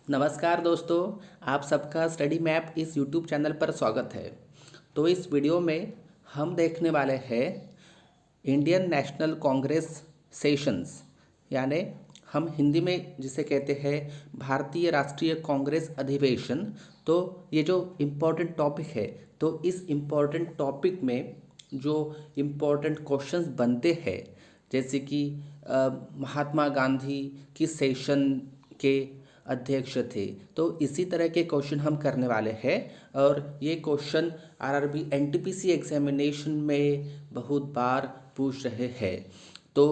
नमस्कार दोस्तों, आप सबका स्टडी मैप इस यूट्यूब चैनल पर स्वागत है। तो इस वीडियो में हम देखने वाले हैं इंडियन नेशनल कांग्रेस सेशंस, यानी हम हिंदी में जिसे कहते हैं भारतीय राष्ट्रीय कांग्रेस अधिवेशन। तो ये जो इम्पोर्टेंट टॉपिक है, तो इस इम्पोर्टेंट टॉपिक में जो इम्पोर्टेंट क्वेश्चंस बनते हैं, जैसे कि महात्मा गांधी किस सेशन के अध्यक्ष थे, तो इसी तरह के क्वेश्चन हम करने वाले हैं। और ये क्वेश्चन आरआरबी एनटीपीसी एग्जामिनेशन में बहुत बार पूछ रहे हैं। तो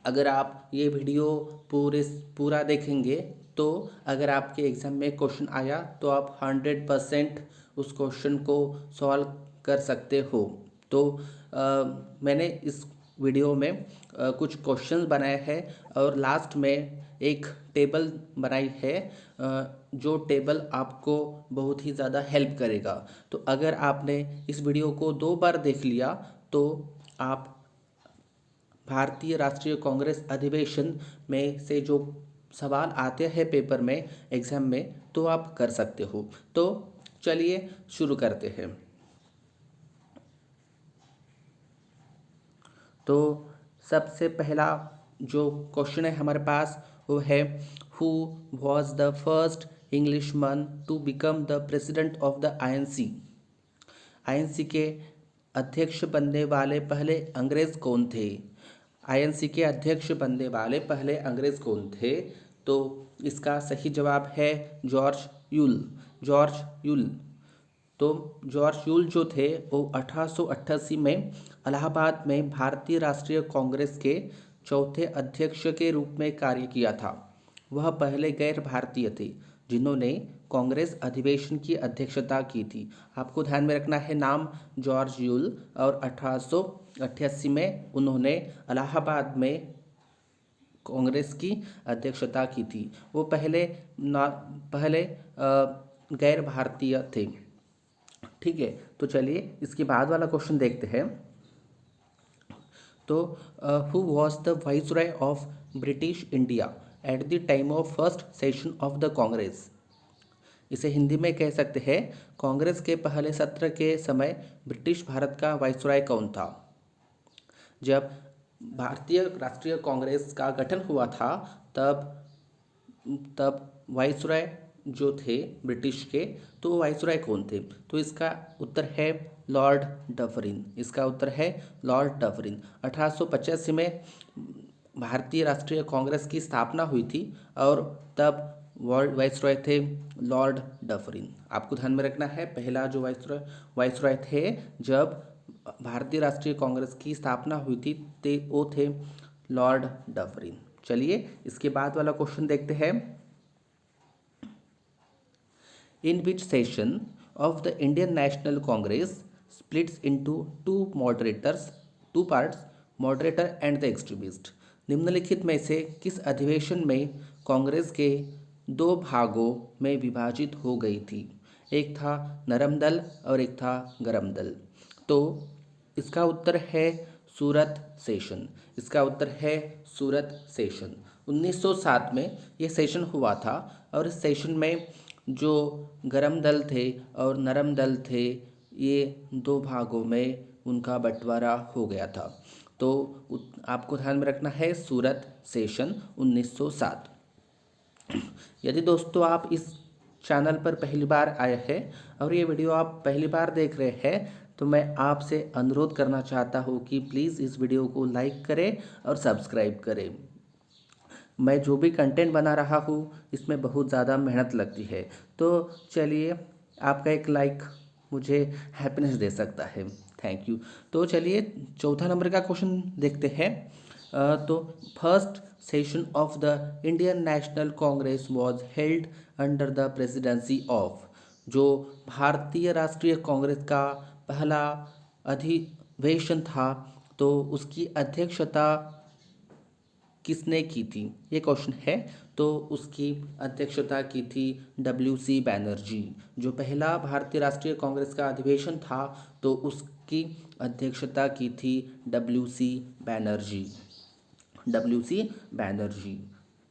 अगर आप ये वीडियो पूरा देखेंगे, तो अगर आपके एग्ज़ाम में क्वेश्चन आया तो आप 100% उस क्वेश्चन को सॉल्व कर सकते हो। तो मैंने इस वीडियो में कुछ क्वेश्चंस बनाए हैं और लास्ट में एक टेबल बनाई है, जो टेबल आपको बहुत ही ज़्यादा हेल्प करेगा। तो अगर आपने इस वीडियो को 2 बार देख लिया तो आप भारतीय राष्ट्रीय कांग्रेस अधिवेशन में से जो सवाल आते हैं पेपर में, एग्ज़ाम में, तो आप कर सकते हो। तो चलिए शुरू करते हैं। तो सबसे पहला जो क्वेश्चन है हमारे पास वो है, who was the first Englishman to become the president of the INC. INC के अध्यक्ष बनने वाले पहले अंग्रेज कौन थे? आईएनसी के अध्यक्ष बनने वाले पहले अंग्रेज कौन थे? तो इसका सही जवाब है जॉर्ज यूल। George Yule. तो जॉर्ज यूल जो थे वो 1888 में इलाहाबाद में भारतीय राष्ट्रीय कांग्रेस के चौथे अध्यक्ष के रूप में कार्य किया था। वह पहले गैर भारतीय थे जिन्होंने कांग्रेस अधिवेशन की अध्यक्षता की थी। आपको ध्यान में रखना है नाम जॉर्ज यूल, और 1888 में उन्होंने इलाहाबाद में कांग्रेस की अध्यक्षता की थी। वो पहले गैर भारतीय थे। ठीक है, तो चलिए इसके बाद वाला क्वेश्चन देखते हैं। तो who was the viceroy of British India at the time of first session of the Congress. इसे हिंदी में कह सकते हैं, कांग्रेस के पहले सत्र के समय ब्रिटिश भारत का वाइसरॉय कौन था? जब भारतीय राष्ट्रीय कांग्रेस का गठन हुआ था, तब तब वाइसरॉय जो थे ब्रिटिश के, तो वाइसरॉय कौन थे? तो इसका उत्तर है लॉर्ड डफरिन। इसका उत्तर है लॉर्ड डफरिन। 1885 में भारतीय राष्ट्रीय कांग्रेस की स्थापना हुई थी और तब वर्ल्ड वाइसरॉय थे लॉर्ड डफरिन। आपको ध्यान में रखना है, पहला जो वाइसरॉय थे जब भारतीय राष्ट्रीय कांग्रेस की स्थापना हुई थी, वो थे लॉर्ड डफरिन। चलिए इसके बाद वाला क्वेश्चन देखते हैं। In which session of the Indian National Congress splits into two parts, moderator and the extremist। निम्नलिखित में से किस अधिवेशन में कांग्रेस के 2 भागों में विभाजित हो गई थी? एक था नरम दल और एक था गरम दल। तो इसका उत्तर है सूरत सेशन। इसका उत्तर है सूरत सेशन। 1907 में ये सेशन हुआ था और इस सेशन में जो गरम दल थे और नरम दल थे, ये 2 भागों में उनका बंटवारा हो गया था। तो आपको ध्यान में रखना है सूरत सेशन 1907। यदि दोस्तों आप इस चैनल पर पहली बार आए हैं और ये वीडियो आप पहली बार देख रहे हैं, तो मैं आपसे अनुरोध करना चाहता हूँ कि प्लीज़ इस वीडियो को लाइक करें और सब्सक्राइब करें। मैं जो भी कंटेंट बना रहा हूँ इसमें बहुत ज़्यादा मेहनत लगती है, तो चलिए आपका एक लाइक मुझे हैप्पीनेस दे सकता है। Thank you. तो चलिए चौथा नंबर का क्वेश्चन देखते हैं। तो first session of the Indian National Congress was held under the presidency of. जो भारतीय राष्ट्रीय कांग्रेस का पहला अधिवेशन था, तो उसकी अध्यक्षता किसने की थी? ये क्वेश्चन है। तो उसकी अध्यक्षता की थी WC बैनर्जी। जो पहला भारतीय राष्ट्रीय कांग्रेस का अधिवेशन था, तो उसकी अध्यक्षता की थी WC बैनर्जी। WC बैनर्जी।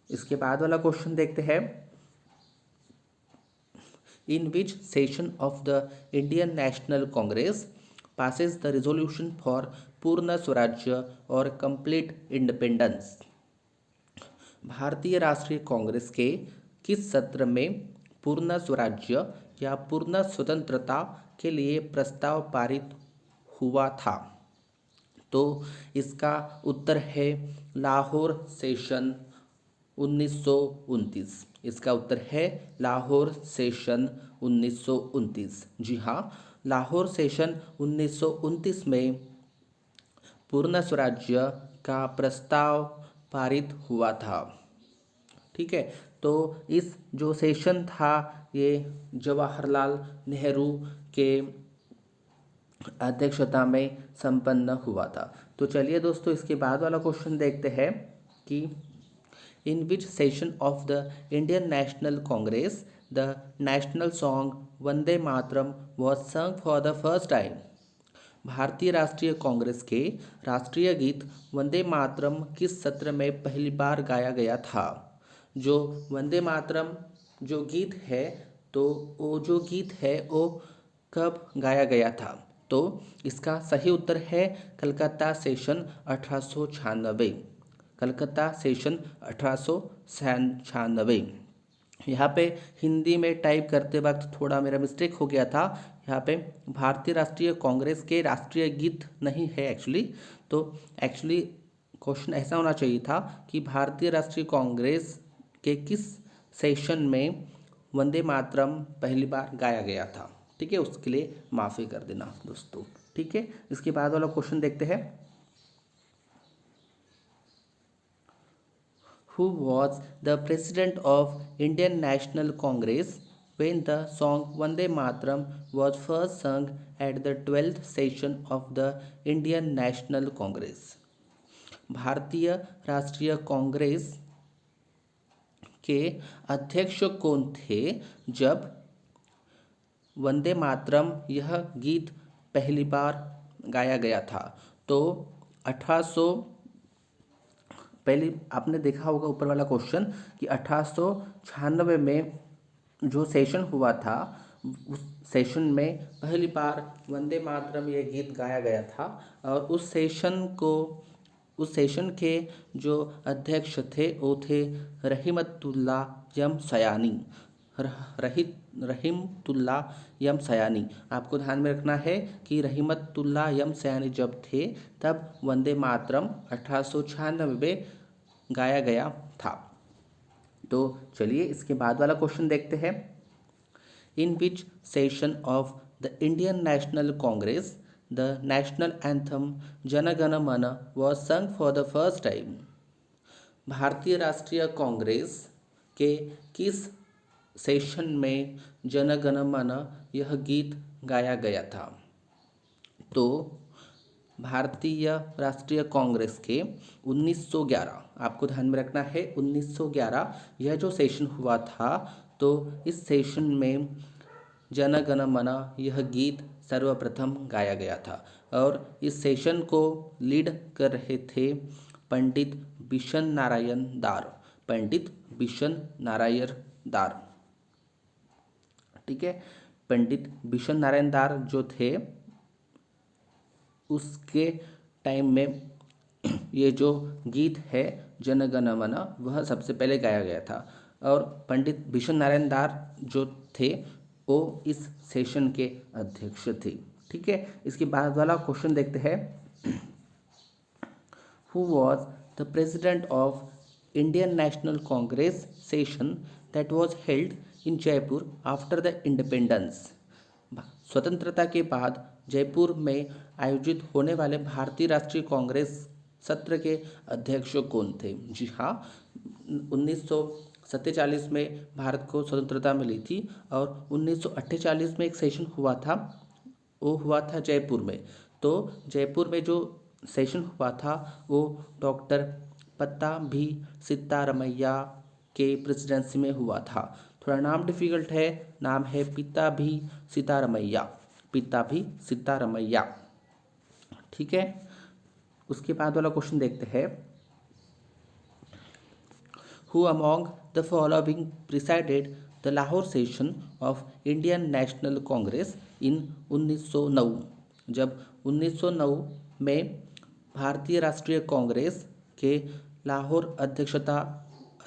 इसके बाद वाला क्वेश्चन देखते हैं। In which session of the Indian National Congress passes the resolution for पूर्ण स्वराज्य और complete independence? भारतीय राष्ट्रीय कांग्रेस के किस सत्र में पूर्ण स्वराज्य या पूर्ण स्वतंत्रता के लिए प्रस्ताव पारित हुआ था? तो इसका उत्तर है लाहौर सेशन 1929। इसका उत्तर है लाहौर सेशन 1929। जी हाँ, लाहौर सेशन 1929 में पूर्ण स्वराज्य का प्रस्ताव पारित हुआ था। ठीक है, तो इस जो सेशन था ये जवाहरलाल नेहरू के अध्यक्षता में संपन्न हुआ था। तो चलिए दोस्तों, इसके बाद वाला क्वेश्चन देखते हैं कि in which session of the Indian National Congress the national song Vande Mataram was sung for the first time? Bharatiya Rashtriya Congress के राष्ट्रीय गीत वंदे मातरम किस सत्र में पहली बार गाया गया था? जो वंदे मातरम जो गीत है, तो वो जो गीत है वो कब गाया गया था? तो इसका सही उत्तर है कलकत्ता सेशन 1896। कलकत्ता सेशन 1896। यहाँ पे हिंदी में टाइप करते वक्त थोड़ा मेरा मिस्टेक हो गया था। यहाँ पे भारतीय राष्ट्रीय कांग्रेस के राष्ट्रीय गीत नहीं है एक्चुअली। तो एक्चुअली क्वेश्चन ऐसा होना चाहिए था कि भारतीय राष्ट्रीय कांग्रेस के किस सेशन में वंदे मातरम पहली बार गाया गया था। ठीक है, उसके लिए माफ़ी कर देना दोस्तों। ठीक है, इसके बाद वाला क्वेश्चन देखते हैं। Who was the president of Indian National Congress when the song Vande Mataram was first sung at the 12th session of the Indian National Congress? भारतीय राष्ट्रीय कांग्रेस के अध्यक्ष कौन थे जब वंदे मातरम यह गीत पहली बार गाया गया था? तो 1800 पहले आपने देखा होगा ऊपर वाला क्वेश्चन कि 1896 में जो सेशन हुआ था, उस सेशन में पहली बार वंदे मातरम ये गीत गाया गया था। और उस सेशन के जो अध्यक्ष थे वो थे रहीमतुल्ला यम सयानी। रहीमतुल्ला यम सयानी। आपको ध्यान में रखना है कि रहीमतुल्ला यम सयानी जब थे तब वंदे मातरम 1896 में गाया गया था। तो चलिए इसके बाद वाला क्वेश्चन देखते हैं। In which session of the Indian National Congress the national anthem Jana Gana मन was sung for the first time? Bharatiya Rashtriya Congress के किस सेशन में जन गण मन यह गीत गाया गया था? तो भारतीय राष्ट्रीय कांग्रेस के 1911, आपको ध्यान में रखना है 1911 यह जो सेशन हुआ था, तो इस सेशन में जन गण मन यह गीत सर्वप्रथम गाया गया था। और इस सेशन को लीड कर रहे थे पंडित बिशन नारायण दार। पंडित बिशन नारायण दार। ठीक है, पंडित बिशन नारायण दार जो थे उसके टाइम में ये जो गीत है जन गण मन वह सबसे पहले गाया गया था। और पंडित बिशन नारायण दार जो थे वो इस सेशन के अध्यक्ष थे। ठीक है, इसके बाद वाला क्वेश्चन देखते हैं। Who was the president of Indian National Congress session that was held in Jaipur after the independence? स्वतंत्रता के बाद जयपुर में आयोजित होने वाले भारतीय राष्ट्रीय कांग्रेस सत्र के अध्यक्ष कौन थे? जी हाँ, 1947 में भारत को स्वतंत्रता मिली थी और 1948 में एक सेशन हुआ था, वो हुआ था जयपुर में। तो जयपुर में जो सेशन हुआ था वो डॉक्टर पत्ताभी सीतारमैया के प्रेसिडेंसी में हुआ था। थोड़ा नाम डिफिकल्ट है, नाम है पत्ताभी सीतारमैया। पत्ताभी सीतारमैया। ठीक है, उसके बाद वाला क्वेश्चन देखते हैं। Who among the following presided the Lahore session of Indian National Congress in 1909। जब 1909 में भारतीय राष्ट्रीय कांग्रेस के लाहौर अध्यक्षता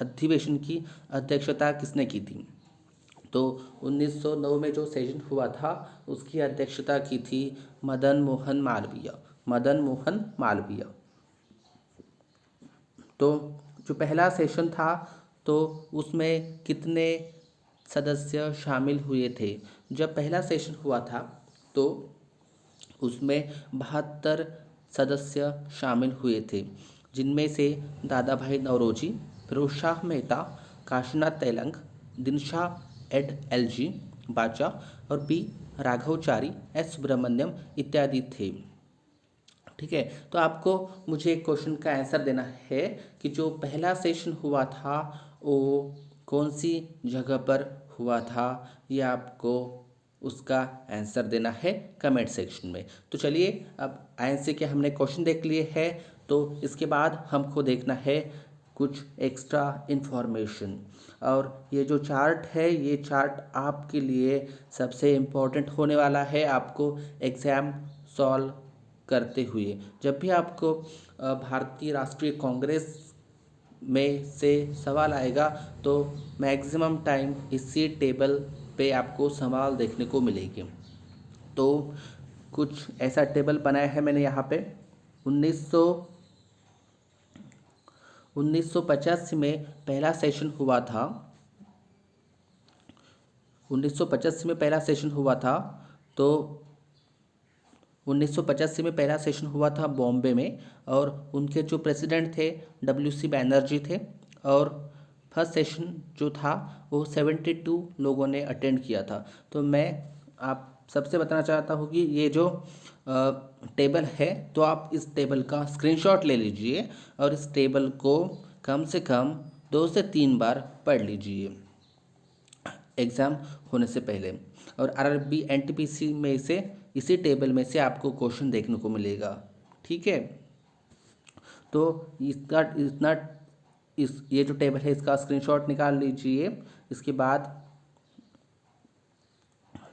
अधिवेशन की अध्यक्षता किसने की थी? तो 1909 में जो सेशन हुआ था उसकी अध्यक्षता की थी मदन मोहन मालवीय। मदन मोहन मालवीय। तो जो पहला सेशन था तो उसमें कितने सदस्य शामिल हुए थे? जब पहला सेशन हुआ था तो उसमें 72 सदस्य शामिल हुए थे, जिनमें से दादा भाई नौरोजी, फिरोज शाह मेहता, काशीनाथ तेलंग, दिनशाह एड एलजी बाचा और बी राघवचारी, एस सुब्रमण्यम इत्यादि थे। ठीक है, तो आपको मुझे एक क्वेश्चन का आंसर देना है कि जो पहला सेशन हुआ था वो कौन सी जगह पर हुआ था, ये आपको उसका आंसर देना है कमेंट सेक्शन में। तो चलिए अब आंसर के हमने क्वेश्चन देख लिए हैं, तो इसके बाद हमको देखना है कुछ एक्स्ट्रा इन्फॉर्मेशन। और ये जो चार्ट है ये चार्ट आपके लिए सबसे इम्पोर्टेंट होने वाला है आपको एग्ज़ाम सॉल्व करते हुए। जब भी आपको भारतीय राष्ट्रीय कांग्रेस में से सवाल आएगा तो मैक्सिमम टाइम इसी टेबल पे आपको सवाल देखने को मिलेगी। तो कुछ ऐसा टेबल बनाया है मैंने यहाँ पे। 1985 में पहला सेशन हुआ था। 1985 में पहला सेशन हुआ था तो 1985 में पहला सेशन हुआ था बॉम्बे में, और उनके जो प्रेसिडेंट थे WC बैनर्जी थे। और फर्स्ट सेशन जो था वो 72 लोगों ने अटेंड किया था। तो मैं आप सबसे बताना चाहता हूँ कि ये जो टेबल है तो आप इस टेबल का स्क्रीनशॉट ले लीजिए और इस टेबल को कम से कम 2 से 3 बार पढ़ लीजिए एग्ज़ाम होने से पहले। और RRB NTPC में से इसी टेबल में से आपको क्वेश्चन देखने को मिलेगा। ठीक है, तो इसका इतना ये जो टेबल है इसका स्क्रीनशॉट निकाल लीजिए इसके बाद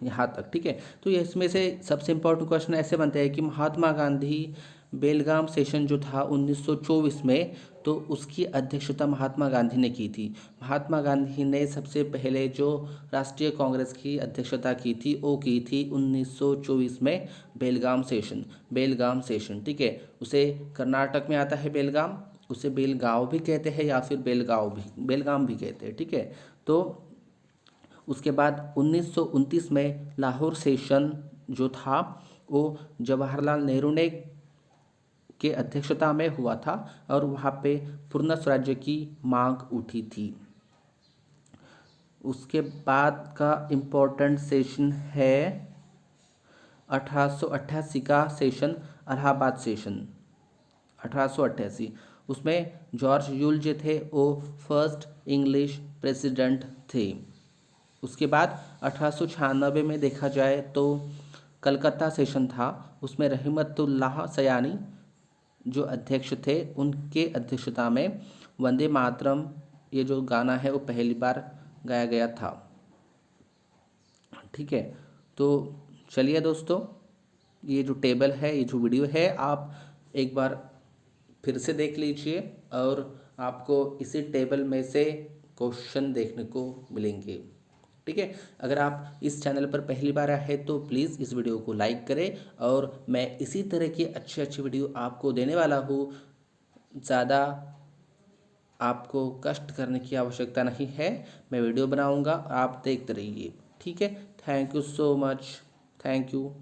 यहाँ तक। ठीक है, तो ये इसमें से सबसे इम्पोर्टेंट क्वेश्चन ऐसे बनते हैं कि महात्मा गांधी बेलगाम सेशन जो था 1924 में, तो उसकी अध्यक्षता महात्मा गांधी ने की थी। महात्मा गांधी ने सबसे पहले जो राष्ट्रीय कांग्रेस की अध्यक्षता की थी वो की थी 1924 में बेलगाम सेशन। बेलगाम सेशन, ठीक है, उसे कर्नाटक में आता है बेलगाम, उसे बेलगांव भी कहते हैं या फिर बेलगाम भी कहते हैं। ठीक है, तो उसके बाद 1929 में लाहौर सेशन जो था वो जवाहरलाल नेहरू ने के अध्यक्षता में हुआ था और वहाँ पे पूर्ण स्वराज्य की मांग उठी थी। उसके बाद का इम्पोर्टेंट सेशन है 1888 का सेशन, इलाहाबाद सेशन 1888। उसमें जॉर्ज यूल जो थे वो फर्स्ट इंग्लिश प्रेसिडेंट थे। उसके बाद 1896 में देखा जाए तो कलकत्ता सेशन था, उसमें रहमतुल्लाह सयानी जो अध्यक्ष थे उनके अध्यक्षता में वंदे मातरम ये जो गाना है वो पहली बार गाया गया था। ठीक है, तो चलिए दोस्तों, ये जो टेबल है, ये जो वीडियो है, आप एक बार फिर से देख लीजिए और आपको इसी टेबल में से क्वेश्चन देखने को मिलेंगे। ठीक है, अगर आप इस चैनल पर पहली बार आए तो प्लीज़ इस वीडियो को लाइक करें और मैं इसी तरह की अच्छी अच्छी वीडियो आपको देने वाला हूँ। ज़्यादा आपको कष्ट करने की आवश्यकता नहीं है, मैं वीडियो बनाऊँगा, आप देखते रहिए। ठीक है, thank you so much, thank you.